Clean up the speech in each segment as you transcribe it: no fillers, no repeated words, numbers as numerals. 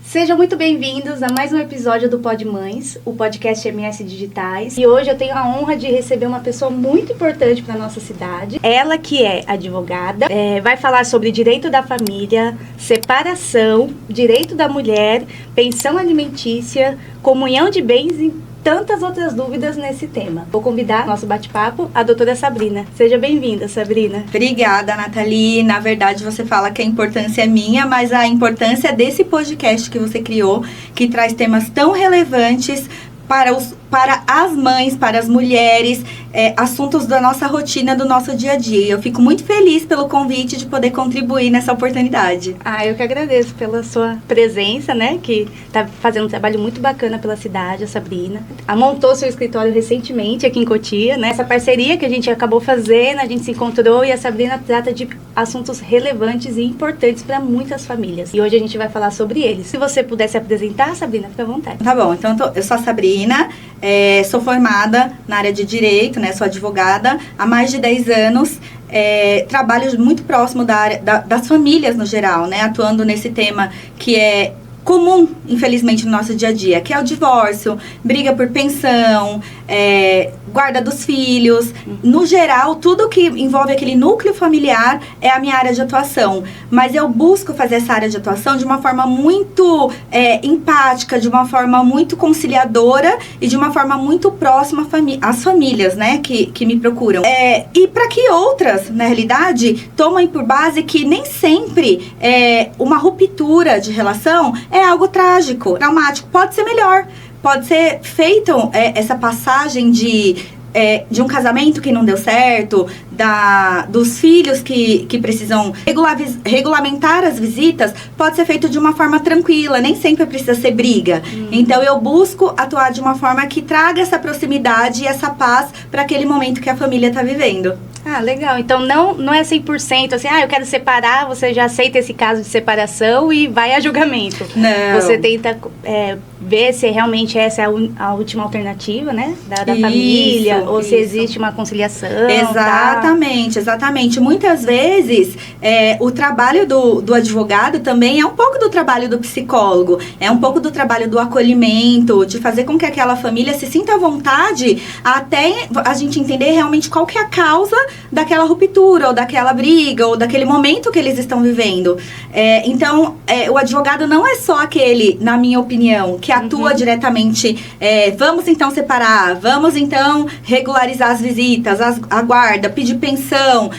Sejam muito bem-vindos a mais um episódio do Pod Mães, o podcast MS Digitais. E hoje eu tenho a honra de receber uma pessoa muito importante para a nossa cidade. Ela que é advogada, vai falar sobre direito da família, separação, direito da mulher, pensão alimentícia, comunhão de bens e tantas outras dúvidas nesse tema. Vou convidar nosso bate-papo a doutora Sabrina. Seja bem-vinda, Sabrina. Obrigada, Nathalie. Na verdade, você fala que a importância é minha, mas a importância desse podcast que você criou, que traz temas tão relevantes para as mães, para as mulheres, assuntos da nossa rotina, do nosso dia a dia. Eu fico muito feliz pelo convite de poder contribuir nessa oportunidade. Eu que agradeço pela sua presença, né? Que está fazendo um trabalho muito bacana pela cidade, a Sabrina. Montou seu escritório recentemente aqui em Cotia, né? Essa parceria que a gente acabou fazendo, a gente se encontrou e a Sabrina trata de assuntos relevantes e importantes para muitas famílias. E hoje a gente vai falar sobre eles. Se você pudesse apresentar, Sabrina, fica à vontade. Tá bom, então eu sou a Sabrina, sou formada na área de Direito, né? Sou advogada há mais de 10 anos. Trabalho muito próximo da área das famílias no geral, né? Atuando nesse tema que é comum, infelizmente, no nosso dia a dia, que é o divórcio, briga por pensão, guarda dos filhos. No geral, tudo que envolve aquele núcleo familiar é a minha área de atuação. Mas eu busco fazer essa área de atuação de uma forma muito empática, de uma forma muito conciliadora e de uma forma muito próxima às famílias, né, que me procuram. E para que outras, na realidade, tomem por base que nem sempre uma ruptura de relação é algo trágico, traumático. Pode ser melhor. Pode ser feita essa passagem de um casamento que não deu certo, dos filhos que precisam regulamentar as visitas, pode ser feito de uma forma tranquila, nem sempre precisa ser briga. Então eu busco atuar de uma forma que traga essa proximidade e essa paz para aquele momento que a família está vivendo. Legal. Então não é 100% assim, eu quero separar, você já aceita esse caso de separação e vai a julgamento. Não. Você tenta ver se realmente essa é a última alternativa, né, da família, ou se existe uma conciliação. Exatamente. Muitas vezes, o trabalho do advogado também é um pouco do trabalho do psicólogo, é um pouco do trabalho do acolhimento, de fazer com que aquela família se sinta à vontade até a gente entender realmente qual que é a causa daquela ruptura, ou daquela briga, ou daquele momento que eles estão vivendo. Então, o advogado não é só aquele, na minha opinião, que atua diretamente, vamos então separar, vamos então regularizar as visitas, a guarda, pedir pensão.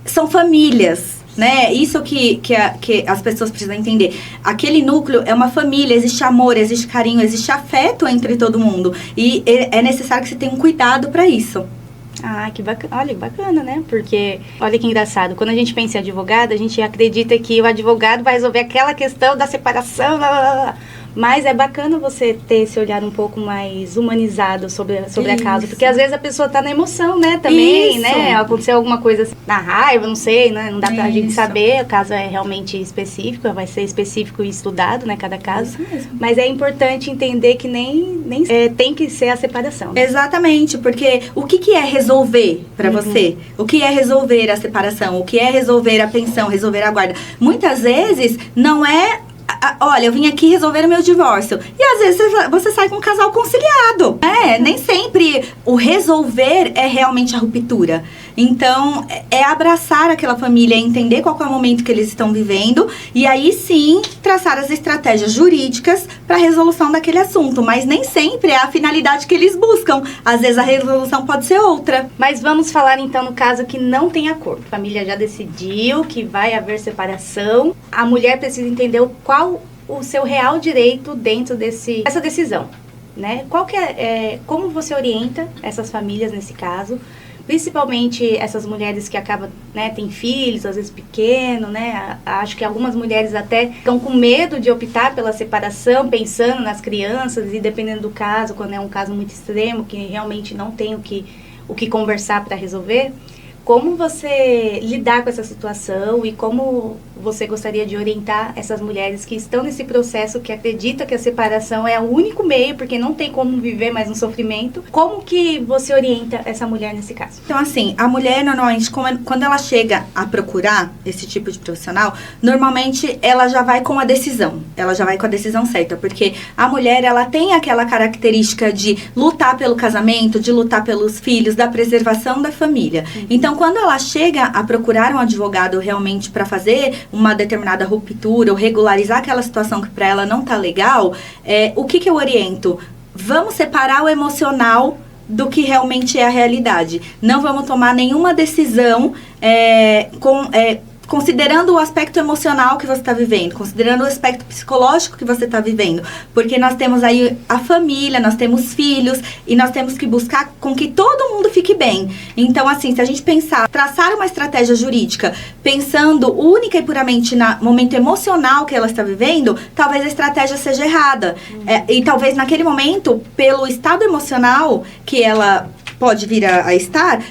São famílias, né? Isso que as pessoas precisam entender. Aquele núcleo é uma família, existe amor, existe carinho, existe afeto entre todo mundo. E é necessário que você tenha um cuidado para isso. Que bacana. Olha, que bacana, né? Porque, olha que engraçado, quando a gente pensa em advogado, a gente acredita que o advogado vai resolver aquela questão da separação, Mas é bacana você ter esse olhar um pouco mais humanizado sobre a causa. Porque às vezes a pessoa tá na emoção, né? Também, né? Aconteceu alguma coisa assim, na raiva, não sei, né? Não dá pra gente saber. O caso é realmente específico, vai ser específico e estudado, né? Cada caso. Isso mesmo. Mas é importante entender que nem tem que ser a separação. Né? Exatamente, porque o que é resolver pra você? O que é resolver a separação? O que é resolver a pensão, resolver a guarda? Muitas vezes não é... Olha, eu vim aqui resolver o meu divórcio. E às vezes você sai com um casal conciliado. Nem sempre o resolver é realmente a ruptura. Então, é abraçar aquela família, entender qual é o momento que eles estão vivendo. E aí sim, traçar as estratégias jurídicas para a resolução daquele assunto. Mas nem sempre é a finalidade que eles buscam. Às vezes a resolução pode ser outra. Mas vamos falar então no caso que não tem acordo. A família já decidiu que vai haver separação. A mulher precisa entender qual o seu real direito dentro dessa decisão, né? Como você orienta essas famílias nesse caso, principalmente essas mulheres que acabam, né, tem filhos, às vezes pequenos, né? Acho que algumas mulheres até estão com medo de optar pela separação, pensando nas crianças e dependendo do caso, quando é um caso muito extremo, que realmente não tem o que conversar para resolver. Como você lidar com essa situação e como você gostaria de orientar essas mulheres que estão nesse processo, que acreditam que a separação é o único meio, porque não tem como viver mais no sofrimento? Como que você orienta essa mulher nesse caso? Então, assim, a mulher, normalmente, quando ela chega a procurar esse tipo de profissional, normalmente ela já vai com a decisão. Ela já vai com a decisão certa, porque a mulher, ela tem aquela característica de lutar pelo casamento, de lutar pelos filhos, da preservação da família. Então, quando ela chega a procurar um advogado realmente para fazer uma determinada ruptura ou regularizar aquela situação que para ela não tá legal, o que eu oriento? Vamos separar o emocional do que realmente é a realidade. Não vamos tomar nenhuma decisão considerando o aspecto emocional que você está vivendo, considerando o aspecto psicológico que você está vivendo, porque nós temos aí a família, nós temos filhos, e nós temos que buscar com que todo mundo fique bem. Então, assim, se a gente pensar, traçar uma estratégia jurídica, pensando única e puramente no momento emocional que ela está vivendo, talvez a estratégia seja errada. E talvez naquele momento, pelo estado emocional que ela pode vir a estar,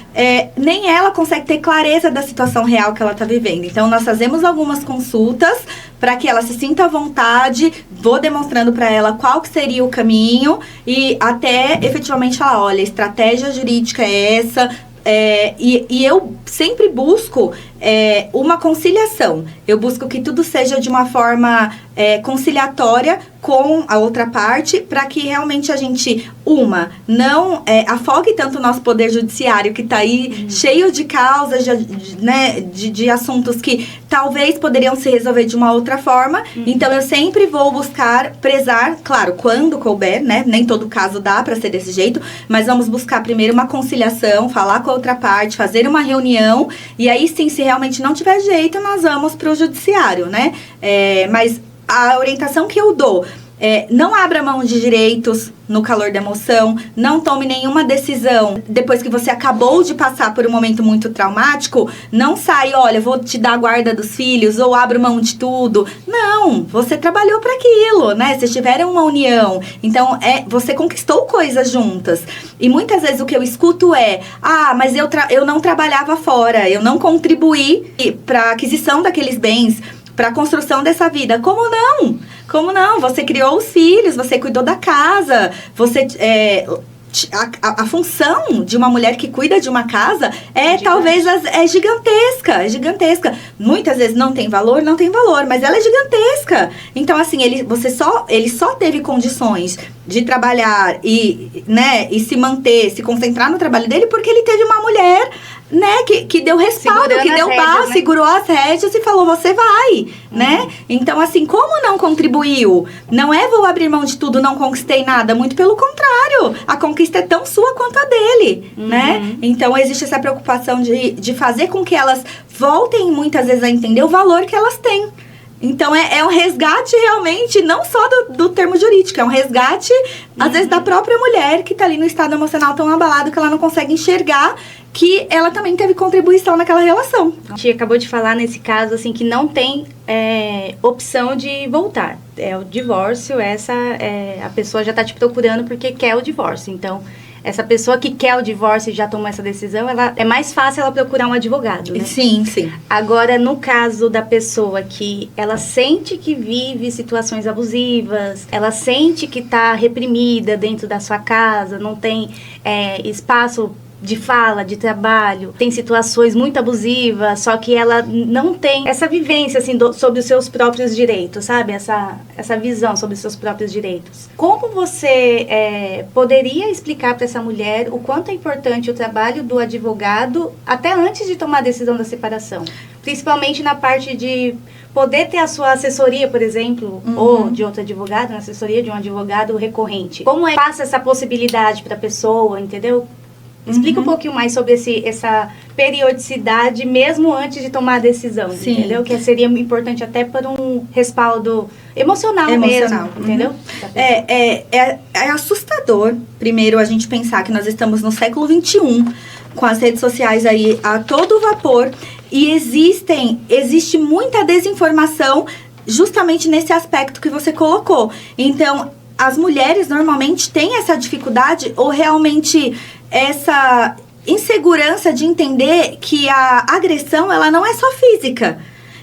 nem ela consegue ter clareza da situação real que ela está vivendo. Então, nós fazemos algumas consultas para que ela se sinta à vontade, vou demonstrando para ela qual que seria o caminho e até efetivamente falar, olha, a estratégia jurídica é essa. E eu sempre busco uma conciliação. Eu busco que tudo seja de uma forma conciliatória com a outra parte, para que realmente a gente, não afogue tanto o nosso poder judiciário, que está aí cheio de causas, de assuntos que talvez poderiam se resolver de uma outra forma. Então, eu sempre vou buscar prezar, claro, quando couber, né? Nem todo caso dá para ser desse jeito, mas vamos buscar primeiro uma conciliação, falar com a outra parte, fazer uma reunião, e aí sim, se realmente não tiver jeito, nós vamos para o judiciário, né? Mas a orientação que eu dou, não abra mão de direitos no calor da emoção, não tome nenhuma decisão depois que você acabou de passar por um momento muito traumático, não sai, olha, vou te dar a guarda dos filhos, ou abro mão de tudo. Não, você trabalhou para aquilo, né? Vocês tiveram uma união, então você conquistou coisas juntas. E muitas vezes o que eu escuto mas eu não trabalhava fora, eu não contribuí para a aquisição daqueles bens, para a construção dessa vida. Como não? Como não? Você criou os filhos, você cuidou da casa, você... A função de uma mulher que cuida de uma casa talvez gigantesca, é gigantesca. Muitas vezes não tem valor, mas ela é gigantesca. Então, assim, ele só teve condições de trabalhar e se manter, se concentrar no trabalho dele, porque ele teve uma mulher, né, que deu respaldo, que deu base, né? Segurou as rédeas e falou, você vai, né? Então, assim, como não contribuiu? Não vou abrir mão de tudo, não conquistei nada, muito pelo contrário, a conquista é tão sua quanto a dele, né? Então, existe essa preocupação de fazer com que elas voltem, muitas vezes, a entender o valor que elas têm. Então, é um resgate realmente, não só do termo jurídico, é um resgate, às vezes, da própria mulher que está ali no estado emocional tão abalado que ela não consegue enxergar que ela também teve contribuição naquela relação. A gente acabou de falar nesse caso, assim, que não tem opção de voltar. É o divórcio, a pessoa já está te procurando porque quer o divórcio. Então, essa pessoa que quer o divórcio e já tomou essa decisão, é mais fácil ela procurar um advogado, né? Sim, sim. Agora, no caso da pessoa que ela sente que vive situações abusivas, ela sente que está reprimida dentro da sua casa, não tem espaço de fala, de trabalho, tem situações muito abusivas, só que ela não tem essa vivência, assim, sobre os seus próprios direitos, sabe? Essa visão sobre os seus próprios direitos. Como você poderia explicar para essa mulher o quanto é importante o trabalho do advogado até antes de tomar a decisão da separação? Principalmente na parte de poder ter a sua assessoria, por exemplo, ou de outro advogado, na assessoria de um advogado recorrente. Como passa essa possibilidade para a pessoa, entendeu? Explica um pouquinho mais sobre essa periodicidade, mesmo antes de tomar a decisão, entendeu? Que seria importante até para um respaldo emocional mesmo, entendeu? É assustador, primeiro, a gente pensar que nós estamos no século XXI, com as redes sociais aí a todo vapor, e existe muita desinformação justamente nesse aspecto que você colocou. Então, as mulheres normalmente têm essa dificuldade ou realmente insegurança de entender que a agressão, ela não é só física.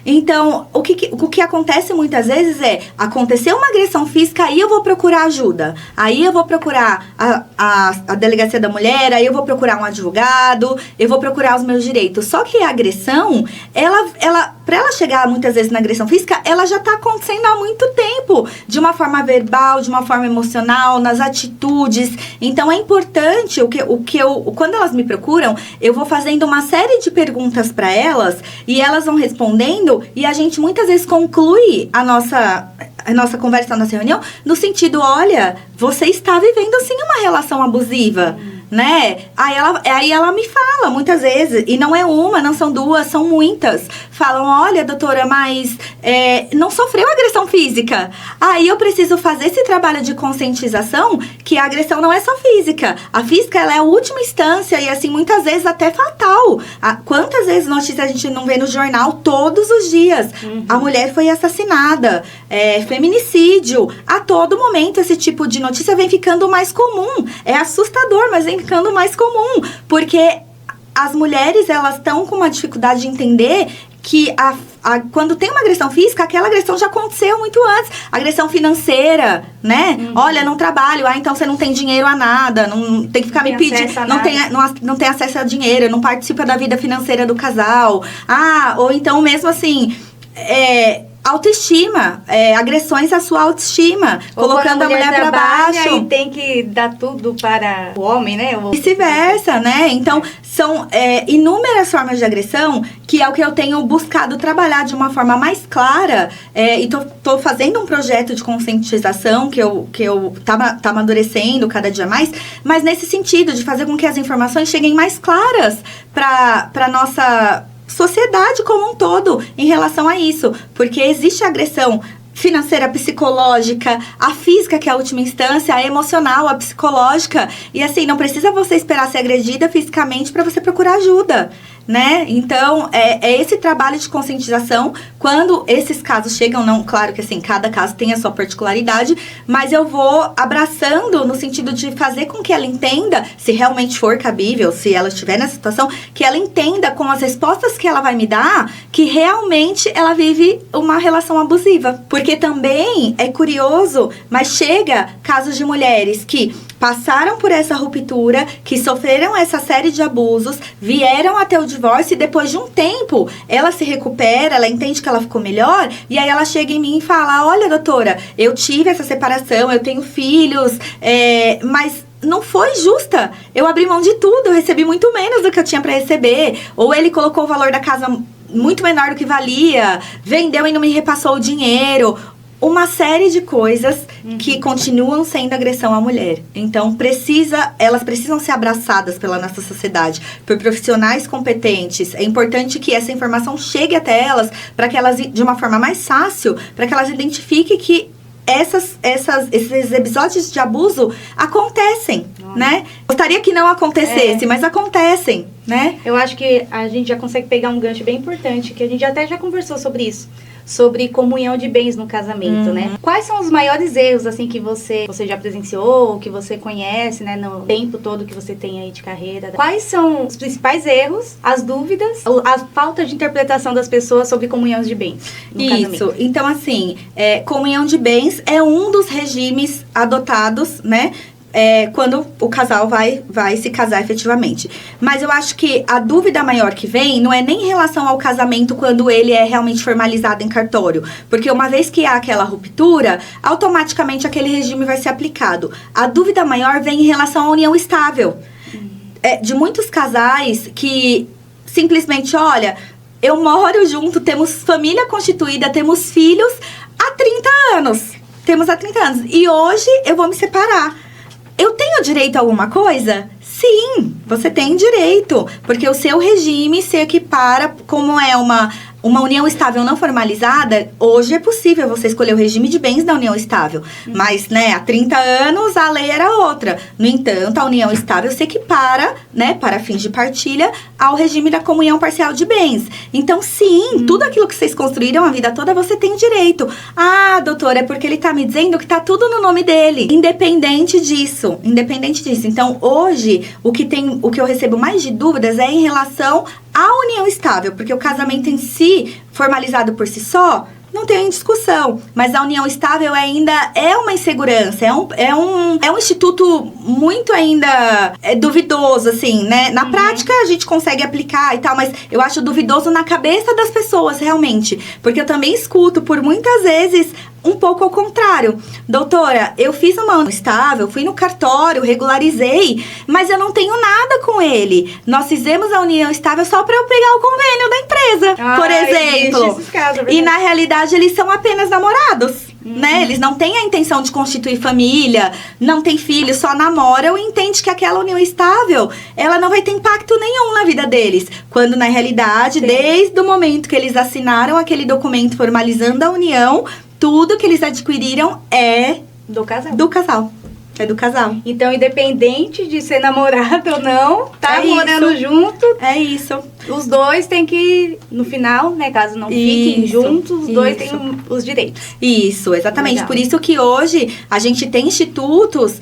Então, o que acontece muitas vezes aconteceu uma agressão física, aí eu vou procurar ajuda. Aí eu vou procurar a delegacia da mulher, aí eu vou procurar um advogado, eu vou procurar os meus direitos. Só que a agressão, para ela chegar muitas vezes na agressão física, ela já está acontecendo há muito tempo. De uma forma verbal, de uma forma emocional, nas atitudes. Então, é importante, quando elas me procuram, eu vou fazendo uma série de perguntas para elas, e elas vão respondendo. E a gente muitas vezes conclui a nossa conversa, a nossa reunião, no sentido, olha, você está vivendo sim uma relação abusiva, né? Aí ela me fala muitas vezes, e não é uma, não são duas, são muitas. Falam, olha, doutora, mas não sofreu agressão física. Aí eu preciso fazer esse trabalho de conscientização que a agressão não é só física. A física, ela é a última instância e, assim, muitas vezes até fatal. Quantas vezes notícias a gente não vê no jornal todos os dias? A mulher foi assassinada, feminicídio. A todo momento esse tipo de notícia vem ficando mais comum. É assustador, mas vem ficando mais comum. Porque as mulheres, elas estão com uma dificuldade de entender que quando tem uma agressão física, aquela agressão já aconteceu muito antes. Agressão financeira, né? Olha, não trabalho, então você não tem dinheiro a nada, não tem que ficar me pedindo, não tem acesso a dinheiro, não participa da vida financeira do casal. Ou então mesmo assim, autoestima, agressões à sua autoestima, ou colocando a mulher para baixo. E tem que dar tudo para o homem, né? Vice-versa, né? Então, são inúmeras formas de agressão que é o que eu tenho buscado trabalhar de uma forma mais clara. E tô fazendo um projeto de conscientização que eu tá amadurecendo cada dia mais, mas nesse sentido, de fazer com que as informações cheguem mais claras para nossa sociedade como um todo em relação a isso, porque existe agressão financeira, psicológica, a física, que é a última instância, a emocional, a psicológica, e assim, não precisa você esperar ser agredida fisicamente para você procurar ajuda, né? Então, é esse trabalho de conscientização. Quando esses casos chegam, não, claro que assim, cada caso tem a sua particularidade, mas eu vou abraçando no sentido de fazer com que ela entenda, se realmente for cabível, se ela estiver nessa situação, que ela entenda com as respostas que ela vai me dar, que realmente ela vive uma relação abusiva. Porque também é curioso, mas chega casos de mulheres que passaram por essa ruptura, que sofreram essa série de abusos, vieram até o divórcio e depois de um tempo ela se recupera, ela entende que ela ficou melhor e aí ela chega em mim e fala, olha, doutora, eu tive essa separação, eu tenho filhos, mas não foi justa. Eu abri mão de tudo, eu recebi muito menos do que eu tinha para receber. Ou ele colocou o valor da casa muito menor do que valia, vendeu e não me repassou o dinheiro. Uma série de coisas que continuam sendo agressão à mulher. Então, elas precisam ser abraçadas pela nossa sociedade, por profissionais competentes. É importante que essa informação chegue até elas, para que elas, de uma forma mais fácil, para que elas identifiquem que esses episódios de abuso acontecem, né? Gostaria que não acontecesse, mas acontecem, né? Eu acho que a gente já consegue pegar um gancho bem importante, que a gente até já conversou sobre isso. Sobre comunhão de bens no casamento, né? Quais são os maiores erros, assim, que você já presenciou, que você conhece, né, no tempo todo que você tem aí de carreira? Quais são os principais erros, as dúvidas, a falta de interpretação das pessoas sobre comunhão de bens no casamento? Isso. Então, assim, comunhão de bens é um dos regimes adotados, né? Quando o casal vai se casar efetivamente. Mas eu acho que a dúvida maior que vem não é nem em relação ao casamento quando ele é realmente formalizado em cartório. Porque uma vez que há aquela ruptura, automaticamente aquele regime vai ser aplicado. A dúvida maior vem em relação à união estável. De muitos casais que simplesmente, olha, eu moro junto, temos família constituída, temos filhos há 30 anos. Temos há 30 anos. E hoje eu vou me separar. Eu tenho direito a alguma coisa? Sim, você tem direito, porque o seu regime se equipara como é uma união estável não formalizada, hoje é possível você escolher o regime de bens da união estável. Mas, né, há 30 anos a lei era outra. No entanto, a união estável se equipara, né, para fins de partilha, ao regime da comunhão parcial de bens. Então, sim, tudo aquilo que vocês construíram a vida toda, você tem direito. Ah, doutora, é porque ele tá me dizendo que tá tudo no nome dele. Independente disso. Então, hoje, o que eu recebo mais de dúvidas é em relação à união estável, porque o casamento em si, formalizado por si só, não tem discussão, mas a união estável ainda é uma insegurança, é um instituto muito ainda duvidoso, assim, né? Na prática a gente consegue aplicar e tal, mas eu acho duvidoso na cabeça das pessoas, realmente. Porque eu também escuto, por muitas vezes, um pouco ao contrário. Doutora, eu fiz uma união estável, fui no cartório, regularizei, mas eu não tenho nada com ele. Nós fizemos a união estável só para eu pegar o convênio da empresa, por exemplo. Esses casos, E na realidade eles são apenas namorados. Né? Eles não têm a intenção de constituir família, não tem filhos, só namoram e entende que aquela união estável, ela não vai ter impacto nenhum na vida deles. Quando na realidade, desde o momento que eles assinaram aquele documento formalizando a união, tudo que eles adquiriram é do casal. É do casal. Então, independente de ser namorado ou não, tá morando junto. É isso. Os dois têm que, no final, né, caso não fiquem juntos, os dois têm os direitos. Isso, exatamente. Legal. Por isso que hoje a gente tem institutos,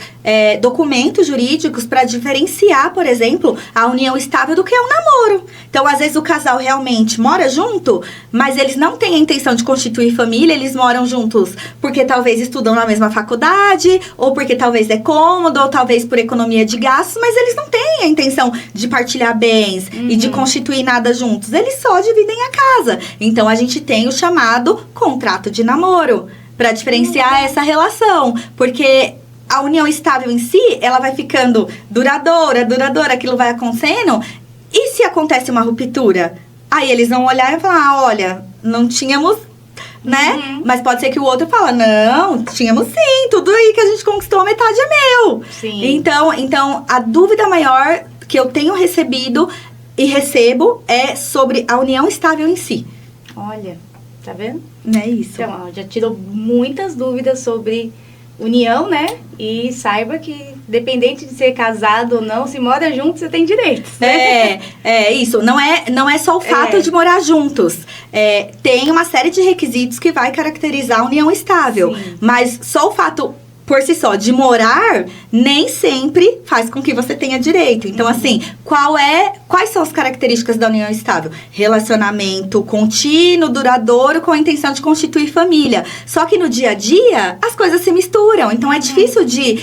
documentos jurídicos para diferenciar, por exemplo, a união estável do que é um namoro. Então, às vezes o casal realmente mora junto, mas eles não têm a intenção de constituir família, eles moram juntos porque talvez estudam na mesma faculdade, ou porque talvez é cômodo, ou talvez por economia de gastos, mas eles não têm a intenção de partilhar bens e de constituir nada juntos. Eles só dividem a casa. Então, a gente tem o chamado contrato de namoro para diferenciar essa relação. Porque a união estável em si, ela vai ficando duradoura, aquilo vai acontecendo. E se acontece uma ruptura? Aí eles vão olhar e falar, olha, não tínhamos... né? Mas pode ser que o outro fala, não, tínhamos sim, tudo aí que a gente conquistou, a metade é meu. Sim. Então, a dúvida maior que eu tenho recebido e recebo é sobre a união estável em si. Olha, tá vendo? É isso. Então, ó, já tirou muitas dúvidas sobre união, né? E saiba que, dependente de ser casado ou não, se mora junto, você tem direitos, né? Isso. Não é só o fato de morar juntos. Tem uma série de requisitos que vai caracterizar a união estável. Sim. Mas só o fato... por si só, de morar, nem sempre faz com que você tenha direito. Então, assim, quais são as características da união estável? Relacionamento contínuo, duradouro, com a intenção de constituir família. Só que no dia a dia, as coisas se misturam. Então, é difícil de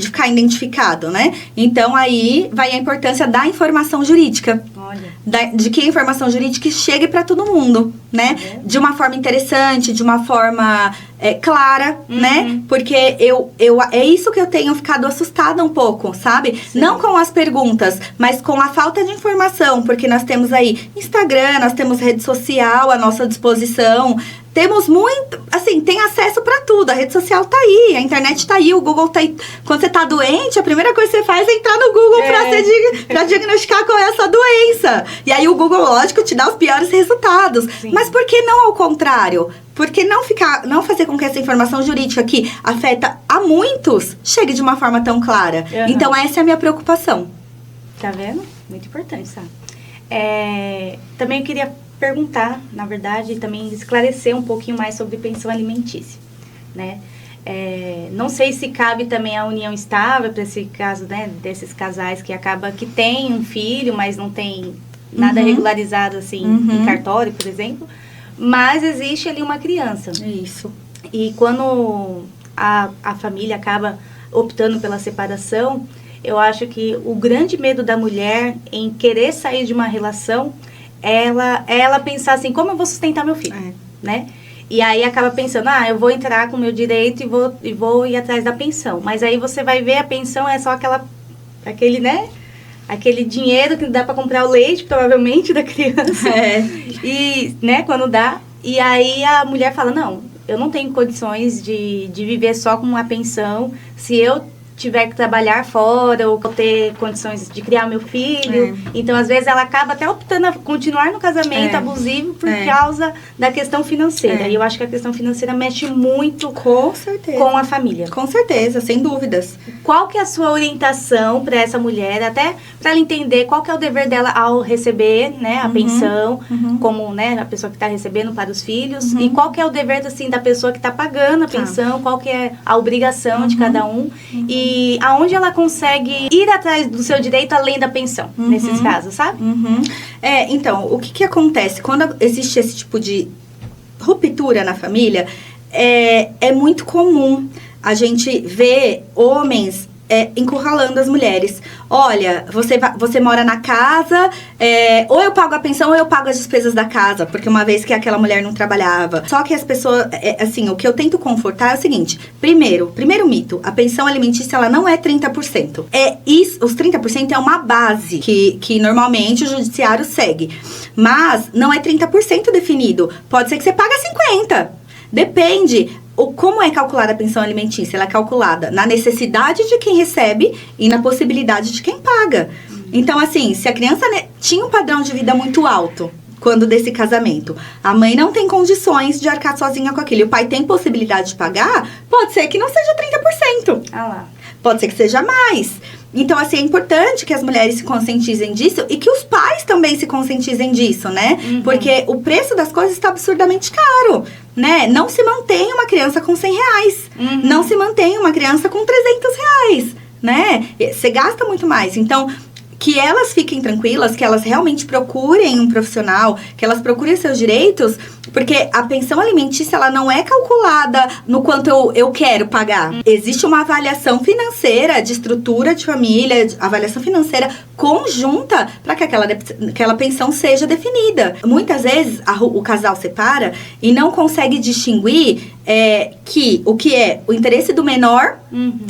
ficar identificado, né? Então, aí vai a importância da informação jurídica. Olha. De que a informação jurídica chegue para todo mundo, né? De uma forma interessante, de uma forma clara, né? Porque é isso que eu tenho ficado assustada um pouco, sabe? Sim. Não com as perguntas, mas com a falta de informação, porque nós temos aí Instagram, nós temos rede social à nossa disposição. Temos muito, assim, tem acesso pra tudo. A rede social tá aí, a internet tá aí, o Google tá aí. Quando você tá doente, a primeira coisa que você faz é entrar no Google pra diagnosticar qual é a sua doença. E aí o Google, lógico, te dá os piores resultados. Sim. Mas por que não ao contrário? Por que não fazer com que essa informação jurídica que afeta a muitos chegue de uma forma tão clara? Então, essa é a minha preocupação. Tá vendo? Muito importante, sabe? Também eu queria perguntar, na verdade, e também esclarecer um pouquinho mais sobre pensão alimentícia, né? Não sei se cabe também a união estável para esse caso, né, desses casais que tem um filho, mas não tem nada regularizado, assim, em cartório, por exemplo, mas existe ali uma criança. Isso. E quando a família acaba optando pela separação, eu acho que o grande medo da mulher em querer sair de uma relação ela pensar assim, como eu vou sustentar meu filho, né? E aí acaba pensando, eu vou entrar com o meu direito e vou ir atrás da pensão. Mas aí você vai ver, a pensão é só aquele, né? Aquele dinheiro que dá para comprar o leite, provavelmente, da criança. E, né, quando dá. E aí a mulher fala, não, eu não tenho condições de viver só com uma pensão. Se eu tiver que trabalhar fora ou ter condições de criar meu filho. Então, às vezes, ela acaba até optando a continuar no casamento abusivo por causa da questão financeira. E eu acho que a questão financeira mexe muito com certeza com a família. Com certeza, sem dúvidas. Qual que é a sua orientação para essa mulher, até para ela entender qual que é o dever dela ao receber, né, a pensão, como, né, a pessoa que está recebendo para os filhos, e qual que é o dever, assim, da pessoa que está pagando a pensão, qual que é a obrigação de cada um, e aonde ela consegue ir atrás do seu direito além da pensão, nesses casos, sabe? Então, o que acontece? Quando existe esse tipo de ruptura na família, é muito comum a gente ver homens encurralando as mulheres. Olha, você mora na casa, ou eu pago a pensão ou eu pago as despesas da casa, porque uma vez que aquela mulher não trabalhava. Só que as pessoas, assim, o que eu tento confortar é o seguinte: primeiro mito, a pensão alimentícia, ela não é 30%. Os 30% é uma base que normalmente o judiciário segue. Mas não é 30% definido. Pode ser que você paga 50%. Depende. Como é calculada a pensão alimentícia? Ela é calculada na necessidade de quem recebe e na possibilidade de quem paga. Então, assim, se a criança tinha um padrão de vida muito alto quando desse casamento, a mãe não tem condições de arcar sozinha com aquilo, e o pai tem possibilidade de pagar, pode ser que não seja 30%. Pode ser que seja mais. Então, assim, é importante que as mulheres se conscientizem disso e que os pais também se conscientizem disso, né? Porque o preço das coisas está absurdamente caro, né? Não se mantém uma criança com R$100. Não se mantém uma criança com R$300, né? Você gasta muito mais. Então, que elas fiquem tranquilas, que elas realmente procurem um profissional, que elas procurem seus direitos, porque a pensão alimentícia, ela não é calculada no quanto eu quero pagar. Existe uma avaliação financeira de estrutura de família, avaliação financeira conjunta para que aquela pensão seja definida. Muitas vezes o casal separa e não consegue distinguir o que é o interesse do menor,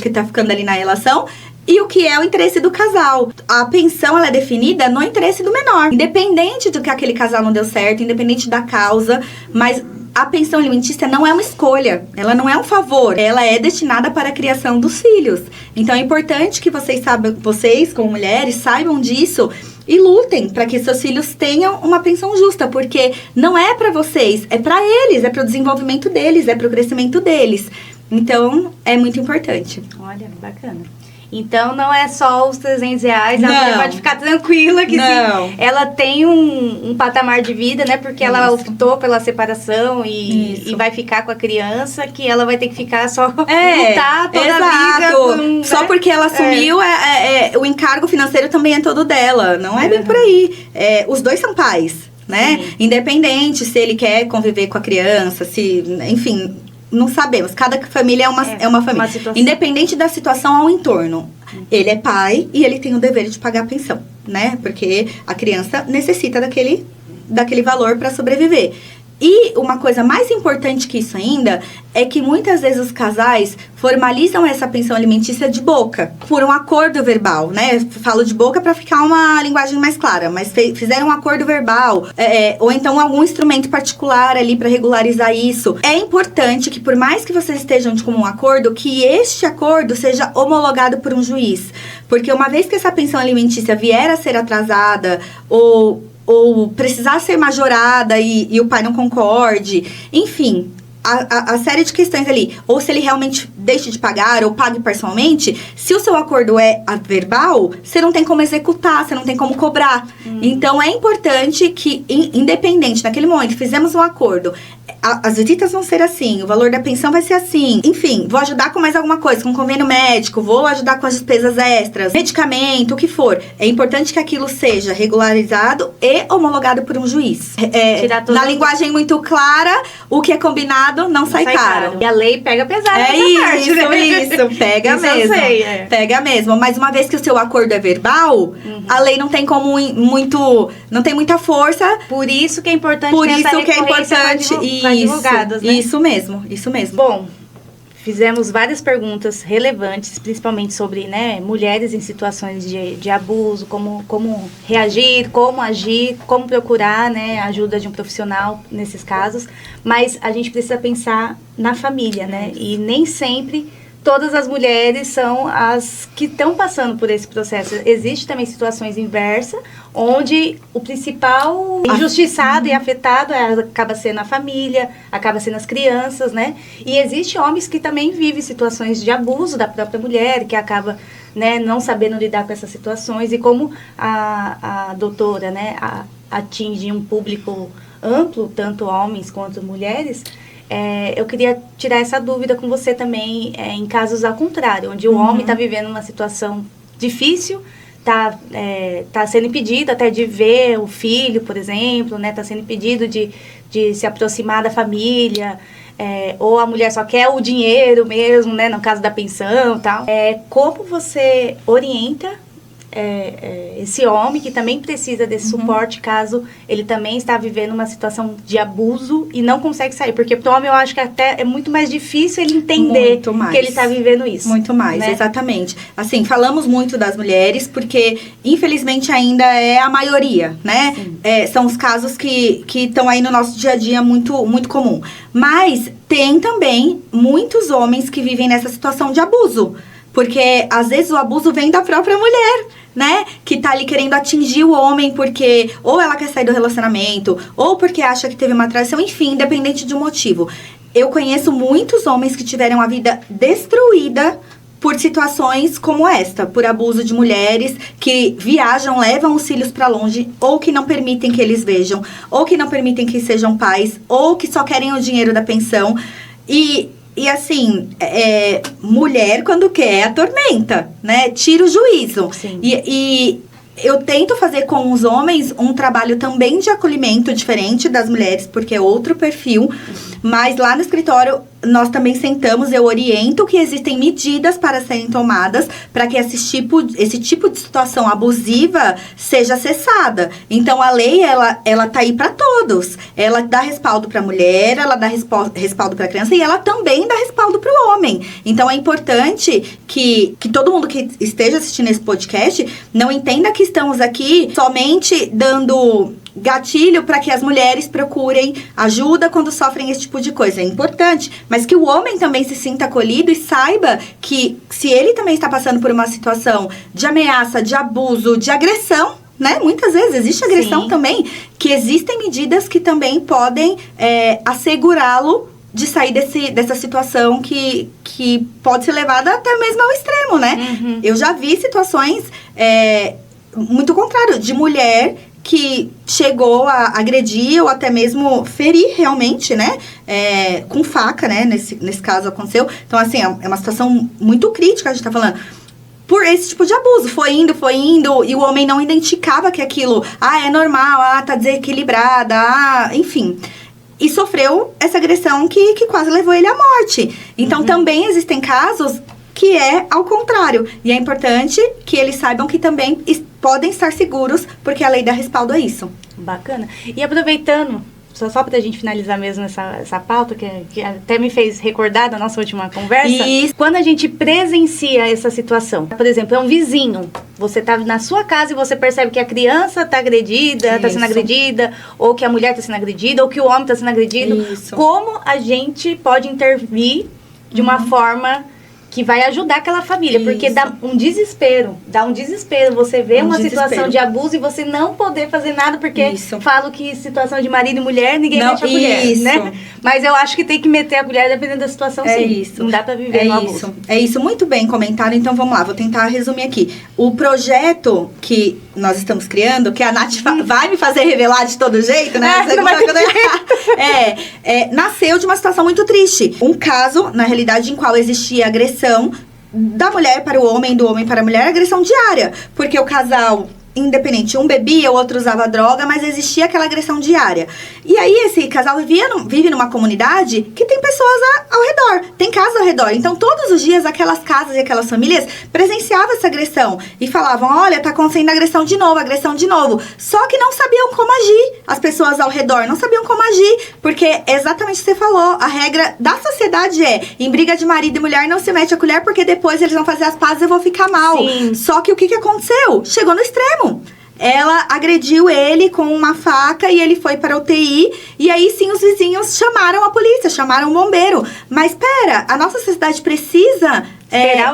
que está ficando ali na relação, e o que é o interesse do casal. A pensão, ela é definida no interesse do menor. Independente do que aquele casal não deu certo, independente da causa, mas a pensão alimentícia não é uma escolha, ela não é um favor, ela é destinada para a criação dos filhos. Então é importante que vocês como mulheres saibam disso e lutem para que seus filhos tenham uma pensão justa, porque não é para vocês, é para eles, é para o desenvolvimento deles, é para o crescimento deles. Então é muito importante. Olha, bacana. Então, não é só os R$300, a mulher pode ficar tranquila que sim, ela tem um patamar de vida, né? Porque ela optou pela separação e vai ficar com a criança, que ela vai ter que ficar só lutar toda a vida. Só porque ela assumiu, o encargo financeiro também é todo dela. Não é bem por aí. Os dois são pais, né? Sim. Independente se ele quer conviver com a criança, enfim... Não sabemos, cada família é uma família. Independente da situação ao entorno. Ele é pai e ele tem o dever de pagar a pensão, né? Porque a criança necessita daquele valor para sobreviver. E uma coisa mais importante que isso ainda é que muitas vezes os casais formalizam essa pensão alimentícia de boca, por um acordo verbal, né? Falo de boca para ficar uma linguagem mais clara, mas fizeram um acordo verbal, ou então algum instrumento particular ali para regularizar isso. É importante que, por mais que vocês estejam de comum acordo, que este acordo seja homologado por um juiz. Porque uma vez que essa pensão alimentícia vier a ser atrasada, ou precisar ser majorada e o pai não concorde, enfim, a série de questões ali, ou se ele realmente deixe de pagar ou pague parcialmente, se o seu acordo é verbal, você não tem como executar, você não tem como cobrar. Então, é importante que, independente, naquele momento, fizemos um acordo, as visitas vão ser assim, o valor da pensão vai ser assim, enfim, vou ajudar com mais alguma coisa, com convênio médico, vou ajudar com as despesas extras, medicamento, o que for. É importante que aquilo seja regularizado e homologado por um juiz. Na linguagem muito clara, o que é combinado não sai caro. E a lei pega pesado Isso, pega mesmo. Eu sei, Pega mesmo, mas uma vez que o seu acordo é verbal, a lei não tem como não tem muita força. Por isso que é importante advogados, né? Isso mesmo. Bom, fizemos várias perguntas relevantes, principalmente sobre, né, mulheres em situações de abuso, como reagir, como agir, como procurar, né, a ajuda de um profissional nesses casos. Mas a gente precisa pensar na família, né? E nem sempre todas as mulheres são as que estão passando por esse processo. Existe também situações inversas, onde o principal injustiçado e afetado acaba sendo a família, acaba sendo as crianças, né? E existe homens que também vivem situações de abuso da própria mulher, que acaba, né, não sabendo lidar com essas situações. E como a doutora, né, atinge um público amplo, tanto homens quanto mulheres, eu queria tirar essa dúvida com você também, em casos ao contrário, onde o homem está vivendo uma situação difícil, tá sendo impedido até de ver o filho, por exemplo, né? Tá sendo impedido de se aproximar da família, ou a mulher só quer o dinheiro mesmo, né? No caso da pensão e tal. Como você orienta esse homem que também precisa desse suporte caso ele também está vivendo uma situação de abuso e não consegue sair? Porque para o homem eu acho que até é muito mais difícil ele entender que ele está vivendo isso. Muito mais, né? Exatamente. Assim, falamos muito das mulheres porque infelizmente ainda é a maioria, né? São os casos que estão aí no nosso dia a dia muito, muito comum. Mas tem também muitos homens que vivem nessa situação de abuso. Porque, às vezes, o abuso vem da própria mulher, né? Que tá ali querendo atingir o homem porque ou ela quer sair do relacionamento, ou porque acha que teve uma traição, enfim, independente do motivo. Eu conheço muitos homens que tiveram a vida destruída por situações como esta, por abuso de mulheres que viajam, levam os filhos pra longe, ou que não permitem que eles vejam, ou que não permitem que sejam pais, ou que só querem o dinheiro da pensão. E assim, mulher quando quer atormenta, né? Tira o juízo. Sim. E eu tento fazer com os homens um trabalho também de acolhimento diferente das mulheres, porque é outro perfil. Mas lá no escritório, nós também sentamos, eu oriento que existem medidas para serem tomadas para que esse tipo de situação abusiva seja cessada. Então, a lei, ela tá aí para todos. Ela dá respaldo para a mulher, ela dá respaldo para a criança e ela também dá respaldo para o homem. Então, é importante que todo mundo que esteja assistindo esse podcast não entenda que estamos aqui somente dando gatilho para que as mulheres procurem ajuda quando sofrem esse tipo de coisa. É importante, mas que o homem também se sinta acolhido e saiba que se ele também está passando por uma situação de ameaça, de abuso, de agressão, né? Muitas vezes existe agressão Sim. também, que existem medidas que também podem assegurá-lo de sair dessa situação que pode ser levada até mesmo ao extremo, né? Eu já vi situações muito contrário, de mulher que chegou a agredir ou até mesmo ferir realmente, né? Com faca, né? Nesse caso aconteceu. Então, assim, é uma situação muito crítica, a gente tá falando. Por esse tipo de abuso. Foi indo, e o homem não identificava que aquilo, é normal, tá desequilibrada, enfim. E sofreu essa agressão que quase levou ele à morte. Então, também existem casos que é ao contrário. E é importante que eles saibam que também podem estar seguros, porque a lei dá respaldo a isso. Bacana. E aproveitando, só pra gente finalizar mesmo essa pauta, que até me fez recordar da nossa última conversa. Isso. Quando a gente presencia essa situação, por exemplo, é um vizinho, você tá na sua casa e você percebe que a criança tá agredida, tá sendo agredida, ou que a mulher tá sendo agredida, ou que o homem tá sendo agredido. Isso. Como a gente pode intervir de uma forma que vai ajudar aquela família, porque dá um desespero, você vê uma situação de abuso e você não poder fazer nada, porque falo que situação de marido e mulher, ninguém mete a colher, né? Mas eu acho que tem que meter a colher dependendo da situação, sim. Isso. Não dá pra viver no abuso. É isso, muito bem comentado, então vamos lá, vou tentar resumir aqui. O projeto que nós estamos criando, que a Nath vai me fazer revelar de todo jeito, né? Nasceu de uma situação muito triste. Um caso, na realidade, em qual existia agressão da mulher para o homem, do homem para a mulher, agressão diária. Porque o casal, independente, um bebia, o outro usava droga, mas existia aquela agressão diária. E aí, esse casal vive numa comunidade que tem pessoas ao redor, tem casas ao redor. Então, todos os dias, aquelas casas e aquelas famílias presenciavam essa agressão. E falavam, olha, tá acontecendo agressão de novo. Só que não sabiam como agir. As pessoas ao redor não sabiam como agir. Porque, exatamente o que você falou, a regra da sociedade em briga de marido e mulher não se mete a colher, porque depois eles vão fazer as pazes e eu vou ficar mal. Sim. Só que o que aconteceu? Chegou no extremo. ela agrediu ele com uma faca e ele foi para a UTI. E aí sim os vizinhos chamaram a polícia, chamaram o bombeiro. Mas pera, a nossa sociedade precisa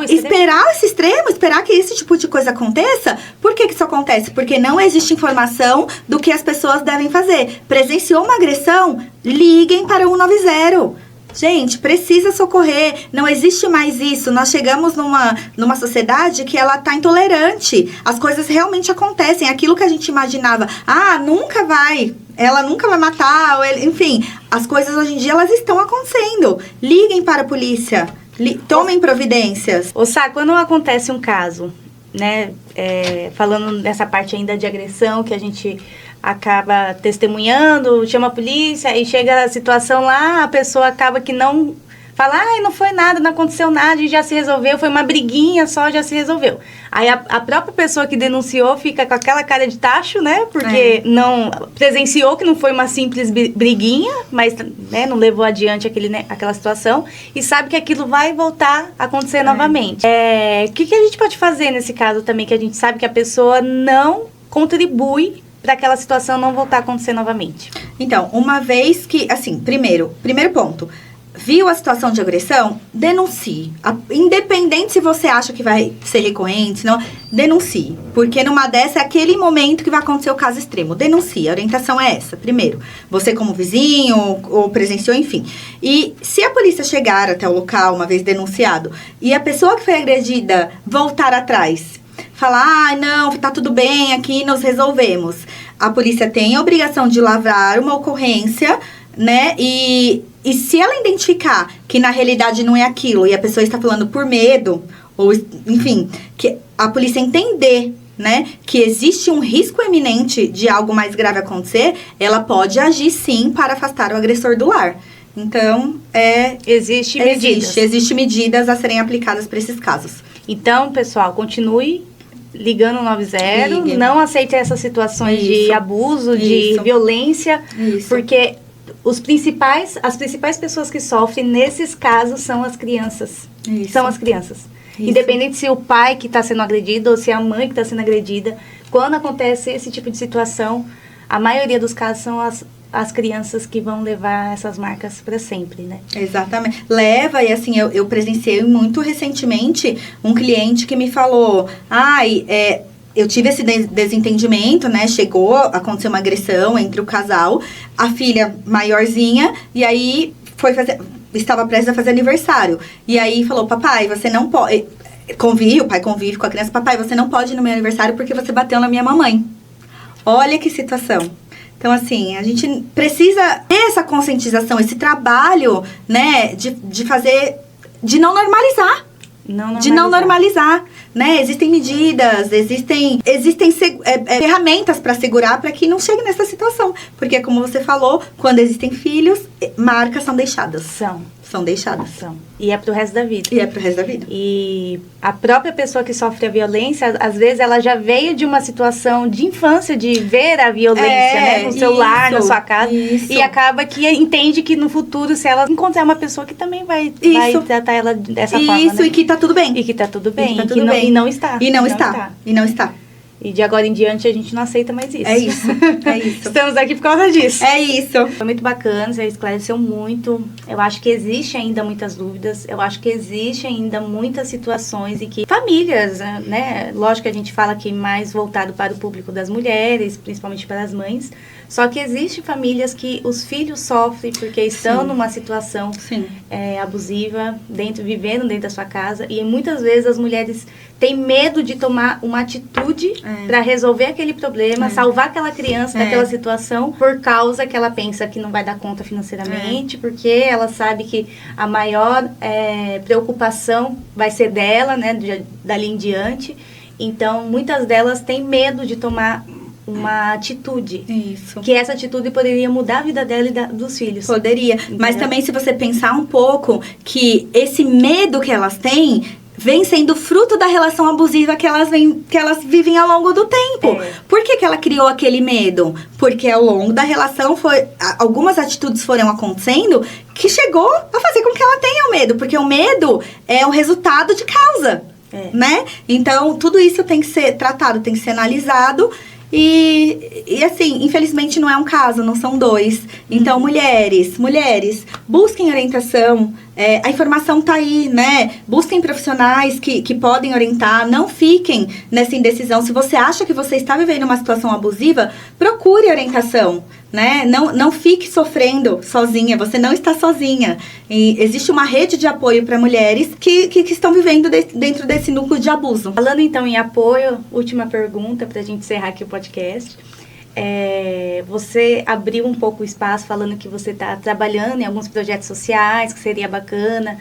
esperar esse extremo, esperar que esse tipo de coisa aconteça. Por que isso acontece? Porque não existe informação do que as pessoas devem fazer. Presenciou uma agressão? Liguem para o 190. Gente, precisa socorrer, não existe mais isso. Nós chegamos numa sociedade que ela tá intolerante. As coisas realmente acontecem. Aquilo que a gente imaginava, ela nunca vai matar, enfim, as coisas hoje em dia, elas estão acontecendo. Liguem para a polícia, tomem providências. Ô Sá, quando acontece um caso, né, falando nessa parte ainda de agressão, que a gente acaba testemunhando, chama a polícia e chega a situação lá, a pessoa acaba que não fala, não foi nada, não aconteceu nada, e já se resolveu, foi uma briguinha só, já se resolveu. Aí a própria pessoa que denunciou fica com aquela cara de tacho, né, porque não presenciou que não foi uma simples briguinha, mas né, não levou adiante aquela situação, e sabe que aquilo vai voltar a acontecer novamente. O que a gente pode fazer nesse caso também, que a gente sabe que a pessoa não contribui para aquela situação não voltar a acontecer novamente? Então, uma vez que, assim, primeiro ponto, viu a situação de agressão, denuncie. Independente se você acha que vai ser recorrente, não, denuncie. Porque numa dessa é aquele momento que vai acontecer o caso extremo. Denuncie, a orientação é essa. Primeiro, você como vizinho ou presenciou, enfim. E se a polícia chegar até o local, uma vez denunciado, e a pessoa que foi agredida voltar atrás, falar, não, tá tudo bem, aqui nós resolvemos. A polícia tem a obrigação de lavrar uma ocorrência, né? E se ela identificar que na realidade não é aquilo e a pessoa está falando por medo, ou enfim, que a polícia entender, né, que existe um risco eminente de algo mais grave acontecer, ela pode agir sim para afastar o agressor do lar. Então, existe medidas a serem aplicadas para esses casos. Então, pessoal, continue ligando o 90, não aceite essas situações de abuso, de violência, porque as principais pessoas que sofrem nesses casos são as crianças. São as crianças. Independente se o pai que está sendo agredido ou se é a mãe que está sendo agredida, quando acontece esse tipo de situação, a maioria dos casos são as crianças que vão levar essas marcas para sempre, né? Exatamente. Leva, e assim, eu presenciei muito recentemente um cliente que me falou, eu tive esse desentendimento, né? Aconteceu uma agressão entre o casal, a filha maiorzinha, e aí estava prestes a fazer aniversário. E aí falou, papai, você não pode... O pai convive com a criança, papai, você não pode ir no meu aniversário porque você bateu na minha mamãe. Olha que situação. Então, assim, a gente precisa ter essa conscientização, esse trabalho, né, de fazer, de não normalizar. De não normalizar, né? Existem medidas, existem ferramentas para segurar para que não chegue nessa situação. Porque, como você falou, quando existem filhos, marcas são deixadas. São deixadas. E é pro resto da vida. E a própria pessoa que sofre a violência, às vezes, ela já veio de uma situação de infância, de ver a violência, né? No seu lar, na sua casa. E acaba que entende que no futuro, se ela encontrar uma pessoa que também vai tratar ela dessa forma, né? E que tá tudo bem. E que tá tudo bem. E não está. E não está. E de agora em diante a gente não aceita mais isso. É isso. Estamos aqui por causa disso. É isso. Foi muito bacana, você esclareceu muito. Eu acho que existe ainda muitas dúvidas. Eu acho que existe ainda muitas situações em que famílias, né? Lógico que a gente fala aqui mais voltado para o público das mulheres, principalmente para as mães. Só que existem famílias que os filhos sofrem porque estão numa situação abusiva, vivendo dentro da sua casa. E muitas vezes as mulheres têm medo de tomar uma atitude para resolver aquele problema, salvar aquela criança daquela situação, por causa que ela pensa que não vai dar conta financeiramente, porque ela sabe que a maior preocupação vai ser dela, né, dali em diante. Então, muitas delas têm medo de tomar uma atitude. Isso. Que essa atitude poderia mudar a vida dela e dos filhos. Poderia. Entendeu? Mas também, se você pensar um pouco, que esse medo que elas têm vem sendo fruto da relação abusiva que elas vivem ao longo do tempo. Por que ela criou aquele medo? Porque ao longo da relação algumas atitudes foram acontecendo que chegou a fazer com que ela tenha o medo. Porque o medo é o resultado de causa. Né? Então, tudo isso tem que ser tratado, tem que ser analisado. E assim, infelizmente não é um caso, não são dois. Então, mulheres, busquem orientação. A informação tá aí, né? Busquem profissionais que podem orientar. Não fiquem nessa indecisão. Se você acha que você está vivendo uma situação abusiva, procure orientação, né? Não fique sofrendo sozinha. Você não está sozinha. E existe uma rede de apoio para mulheres que estão vivendo dentro desse núcleo de abuso. Falando então em apoio, última pergunta para a gente encerrar aqui o podcast. Você abriu um pouco o espaço falando que você está trabalhando em alguns projetos sociais, que seria bacana,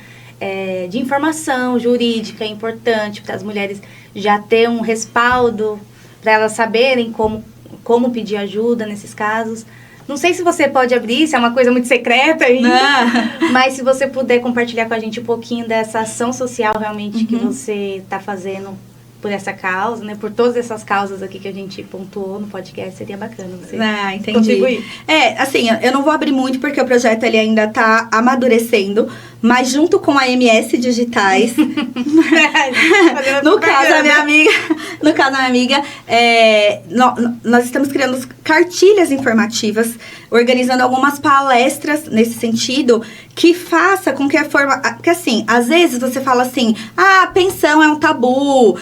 de informação jurídica, importante para as mulheres já ter um respaldo, para elas saberem como pedir ajuda nesses casos. Não sei se você pode abrir, se é uma coisa muito secreta ainda, mas se você puder compartilhar com a gente um pouquinho dessa ação social realmente que você está fazendo por essa causa, né? Por todas essas causas aqui que a gente pontuou no podcast, seria bacana você entendi. contribuir. Assim, eu não vou abrir muito porque o projeto ele ainda está amadurecendo, mas junto com a MS Digitais, no caso da minha amiga, nós estamos criando cartilhas informativas, organizando algumas palestras nesse sentido, que faça com que a forma... Porque assim, às vezes você fala assim, pensão é um tabu,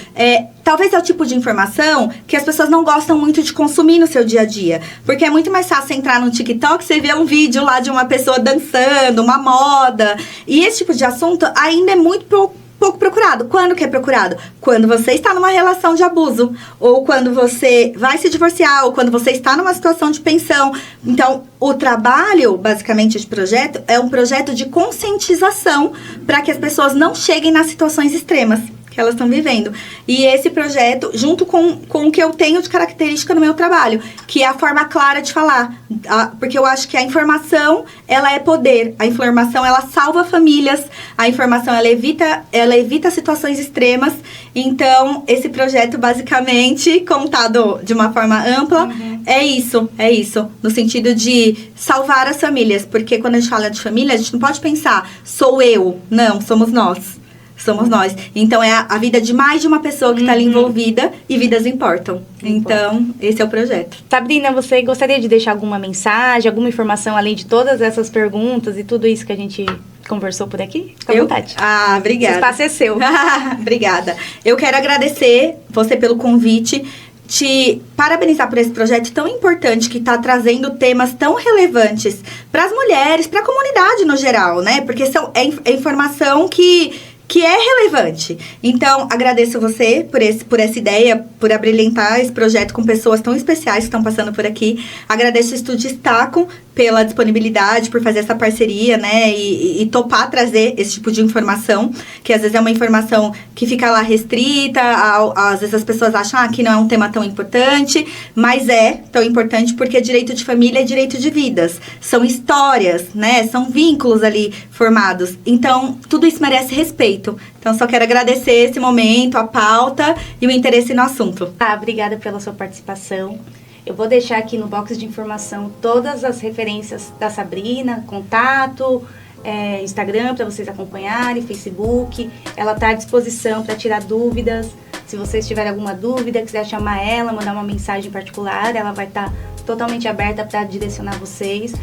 talvez é o tipo de informação que as pessoas não gostam muito de consumir no seu dia a dia. Porque é muito mais fácil entrar no TikTok, você vê um vídeo lá de uma pessoa dançando, uma moda. E esse tipo de assunto ainda é muito pouco procurado. Quando que é procurado? Quando você está numa relação de abuso, ou quando você vai se divorciar, ou quando você está numa situação de pensão. Então, o trabalho, basicamente, de projeto, é um projeto de conscientização para que as pessoas não cheguem nas situações extremas que elas estão vivendo. E esse projeto, junto com o que eu tenho de característica no meu trabalho, que é a forma clara de falar. Porque eu acho que a informação, ela é poder. A informação, ela salva famílias. A informação, ela evita situações extremas. Então, esse projeto, basicamente, contado de uma forma ampla, é isso. No sentido de salvar as famílias. Porque quando a gente fala de família, a gente não pode pensar, sou eu. Não, somos nós. Então, é a vida de mais de uma pessoa que está ali envolvida e vidas importam. Então, esse é o projeto. Sabrina, você gostaria de deixar alguma mensagem, alguma informação, além de todas essas perguntas e tudo isso que a gente conversou por aqui? Fica à vontade. Obrigada. Esse espaço é seu. Obrigada. Eu quero agradecer você pelo convite, te parabenizar por esse projeto tão importante que está trazendo temas tão relevantes para as mulheres, para a comunidade no geral, né? Porque é informação que é relevante. Então, agradeço você por essa ideia, por abrilhantar esse projeto com pessoas tão especiais que estão passando por aqui. Agradeço o Estúdio Stacom pela disponibilidade, por fazer essa parceria, né? E topar trazer esse tipo de informação, que às vezes é uma informação que fica lá restrita, às vezes as pessoas acham que não é um tema tão importante, mas é tão importante porque direito de família é direito de vidas. São histórias, né? São vínculos ali formados. Então, tudo isso merece respeito. Então, só quero agradecer esse momento, a pauta e o interesse no assunto. Obrigada pela sua participação. Eu vou deixar aqui no box de informação todas as referências da Sabrina, contato, Instagram para vocês acompanharem, Facebook. Ela está à disposição para tirar dúvidas. Se vocês tiverem alguma dúvida, quiser chamar ela, mandar uma mensagem particular, ela vai estar totalmente aberta para direcionar vocês.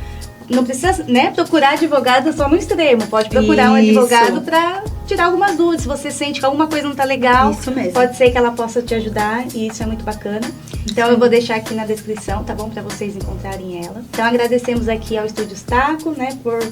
Não precisa, procurar advogado só no extremo. Pode procurar um advogado para tirar algumas dúvidas. Se você sente que alguma coisa não está legal, isso mesmo. Pode ser que ela possa te ajudar e isso é muito bacana. Então, eu vou deixar aqui na descrição, tá bom? Para vocês encontrarem ela. Então, agradecemos aqui ao Estúdio Stacom, por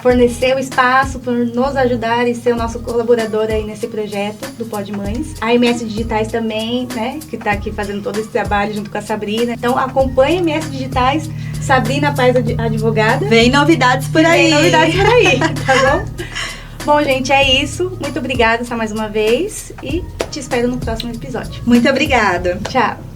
fornecer o espaço, por nos ajudar e ser o nosso colaborador aí nesse projeto do Pod Mães. A MS Digitais também, que está aqui fazendo todo esse trabalho junto com a Sabrina. Então, acompanhe a MS Digitais, Sabrina Paz Advogada. Vem novidades por aí. Tá bom? Bom, gente, é isso. Muito obrigada mais uma vez e te espero no próximo episódio. Muito obrigada. Tchau.